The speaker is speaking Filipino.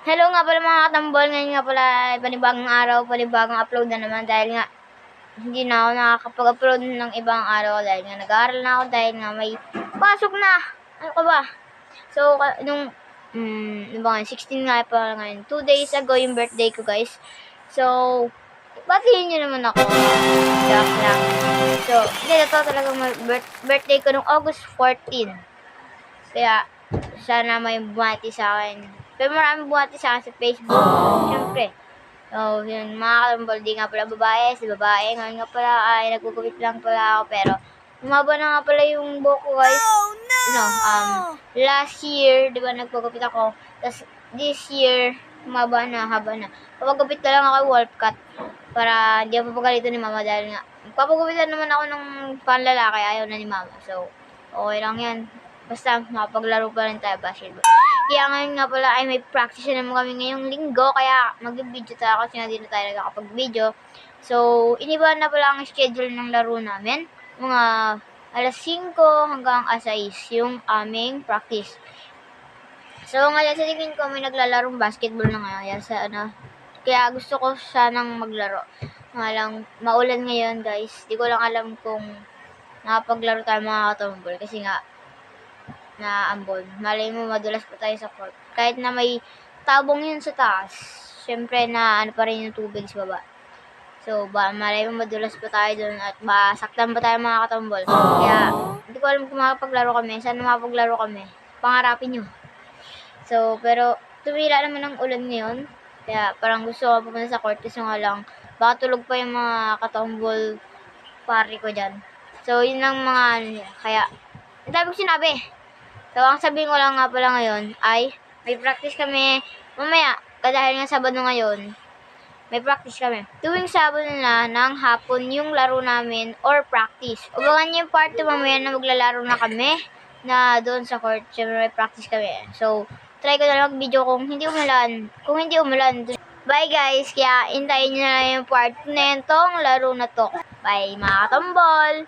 Hello nga pala mga katambol, ngayon nga pala panibagong araw, panibagong upload na naman dahil nga hindi na ako nakakapag-upload ng ibang araw dahil nga nag-aaral na ako dahil nga may pasok na. Ano ka ba? So, nung 16 nga pala ngayon, 2 days ago yung birthday ko guys. So, batiin nyo naman ako. Joke lang. So, hindi na to talaga birthday ko nung August 14. Kaya, sana may bumati sa akin. Pero maraming buhati sa akin sa Facebook. Siyempre. So, yun, mga katambol, di nga pala babae. Si babae, ngayon nga pala ay nagugupit lang pala ako. Pero, umaba na nga pala yung buhok ko, guys. Oh, no! Last year, di ba, nagpagupit ako. Tapos, this year, umaba na, haba na. Papagupit na lang ako, wolf cut. Para hindi ako papagalito ni mama dahil nga, papagupitan naman ako ng panlalaki, ayaw na ni mama. So, okay lang yan. Basta, makapaglaro pa rin tayo basketball. Kaya ngayon nga pala ay may practice na naman kami ngayong linggo. Kaya mag-video tayo kasi nga di na tayo nakakapag-video. So, iniba na pala ang schedule ng laro namin. Mga alas 5 hanggang alas 6 yung aming practice. So, ngayon sa tingin ko may naglalarong basketball na ngayon. Sa kaya gusto ko sanang maglaro. Nga lang, maulan ngayon guys. Di ko lang alam kung nakapaglaro tayo mga katumbol. Kasi nga, na ambon. Malay mo madulas pa tayo sa court. Kahit na may tabong yun sa taas, syempre na ano pa rin yung tubig sa baba. So, malay mo madulas pa tayo dun at masaktan pa tayo mga katambol. Kaya, hindi ko alam kung makapaglaro kami. Sana makapaglaro kami. Pangarapin nyo. So, pero tumila naman ang ulan ngayon. Kaya parang gusto ko pumunta sa court kasi nga lang, baka tulog pa yung mga katambol pari ko dyan. So, yun lang mga ano niya. Kaya, ang dami ko sinabi. So, ang sabihin ko lang nga pala ngayon ay may practice kami mamaya. Dahil nga Sabado ngayon, may practice kami. Tuwing Sabado na ng hapon yung laro namin or practice. Abangan niyo yung part 2 mamaya na maglalaro na kami na doon sa court. Siyempre may practice kami. So, try ko na lang mag-video kung hindi umulan. Kung hindi umulan. Bye guys! Kaya hintayin nyo na yung part 2 na yung tong laro na to. Bye mga katambol!